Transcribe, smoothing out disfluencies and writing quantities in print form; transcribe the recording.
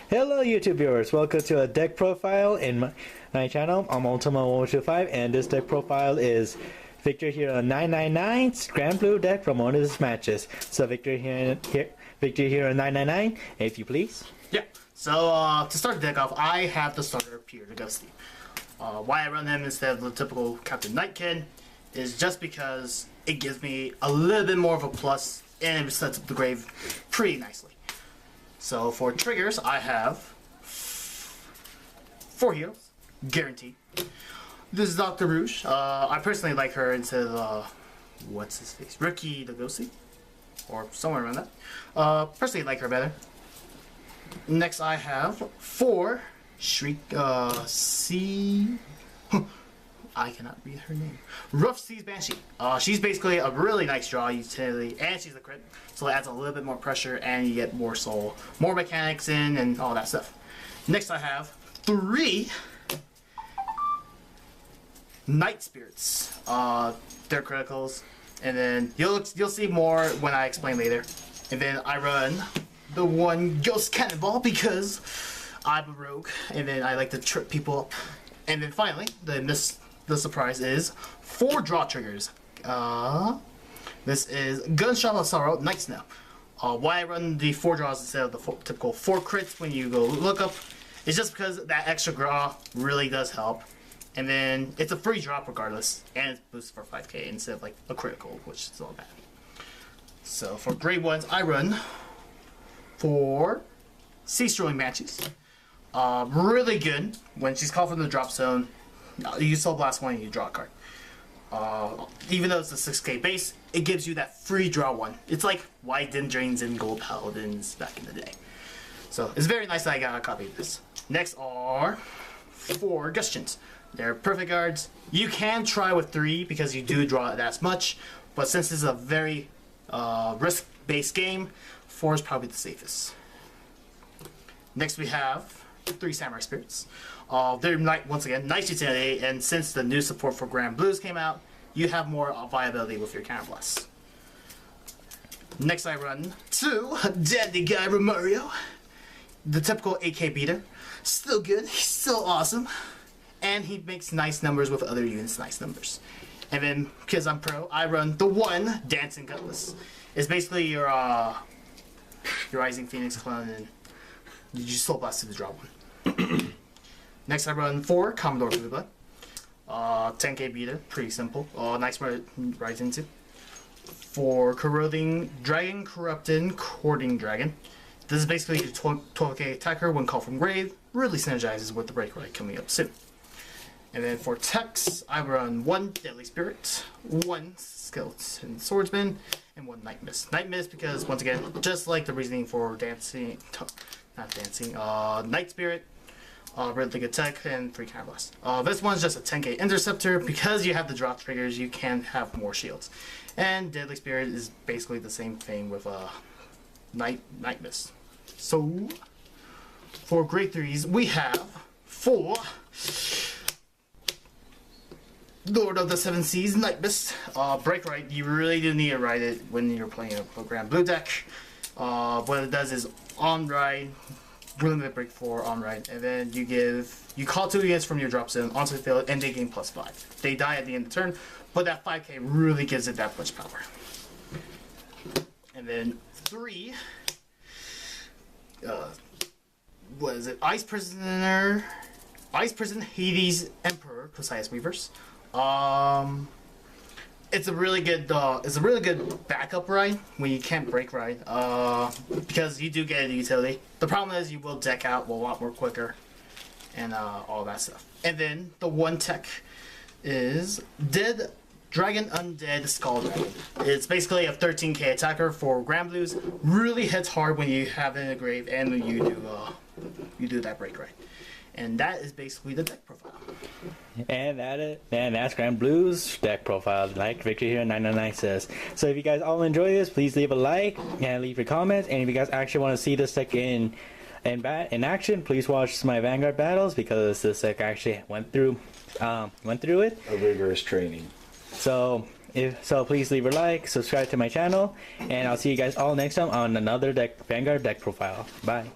Hello YouTube viewers, welcome to a deck profile in my channel. I'm Ultima125 and this deck profile is Victoryhero999's Granblue deck from one of his matches. So Victoryhero999, if you please. Yeah, so to start the deck off, I have the starter Peter the Ghosty. Why I run him instead of the typical Captain Nightkin is just because it gives me a little bit more of a plus and it sets up the grave pretty nicely. So for triggers, I have 4 heroes, guaranteed. This is Dr. Rouge. I personally like her instead of, what's his face? Ricky the Ghosty, or somewhere around that. Personally like her better. Next I have 4 Shriek, I cannot read her name. Rough Seas Banshee. She's basically a really nice draw utility, and she's a crit, so it adds a little bit more pressure, and you get more soul, more mechanics in, and all that stuff. Next, I have 3 Night Spirits. They're criticals, and then you'll see more when I explain later. And then I run the 1 Ghost Cannonball because I'm a rogue, and then I like to trip people up. And then finally, the surprise is 4 draw triggers. This is Gunshot of Sorrow, Night Snow. Why I run the 4 draws instead of the typical 4 crits when you go look up is just because that extra draw really does help. And then it's a free drop regardless, and it's boosted for 5k instead of like a critical, which is all bad. So for grade 1s, I run 4 Sea Strolling Banshees. Really good when she's called from the drop zone. You Soul Blast 1 and you draw a card. Even though it's a 6k base, it gives you that free draw 1. It's like White Dindrains and Gold Paladins back in the day. So it's very nice that I got a copy of this. Next are 4 Gustions. They're perfect cards. You can try with 3 because you do draw it as much, but since this is a very risk-based game, 4 is probably the safest. Next we have 3 Samurai Spirits. They're once again nice utility, and since the new support for Granblues came out, you have more viability with your counterblasts. Next I run 2 Deadly Guy Romario. The typical 8k beater. Still good, he's still awesome. And he makes nice numbers with other units' nice numbers. And then, because I'm pro, I run the 1 Dancing Gutless. It's basically your Rising Phoenix clone, and you just Soul Blast to the draw 1. Next I run 4 Commodore Blue Blood. 10k beater, pretty simple. Nice right into. 4 Corroding Dragon, Courting Dragon. This is basically your 12k attacker when called from grave. Really synergizes with the break right coming up soon. And then for techs, I run 1 Deadly Spirit, 1 Skeleton Swordsman, and 1 Night Mist. Night Mist because, once again, just like the reasoning for Night Spirit, really good tech, and 3 counterblast. This one's just a 10k interceptor. Because you have the drop triggers, you can have more shields. And Deadly Spirit is basically the same thing with Night Mist. So for grade 3s, we have 4 Lord of the Seven Seas Night Mist. Break right, you really do need to ride it when you're playing a Granblue deck. What it does is on ride, limit break 4 on ride, and then you call 2 units from your drop zone onto the field, and they gain +5. They die at the end of the turn, but that 5k really gives it that much power. And then 3, what is it? Ice Prison Hades Emperor Cosias Weavers. It's a really good backup ride when you can't break ride, because you do get a utility. The problem is you will deck out a lot more quicker, and all that stuff. And then the 1 tech is Dead Dragon Undead Skull Dragon. It's basically a 13k attacker for Granblues. Really hits hard when you have it in a grave and when you do that break ride. And that is basically the deck profile. And that's Granblue's deck profile, like Victoryhero999 says. So if you guys all enjoy this, please leave a like and leave your comments. And if you guys actually want to see this deck in action, please watch my Vanguard battles, because this deck actually went through it. A rigorous training. So please leave a like, subscribe to my channel, and I'll see you guys all next time on another Vanguard deck profile. Bye.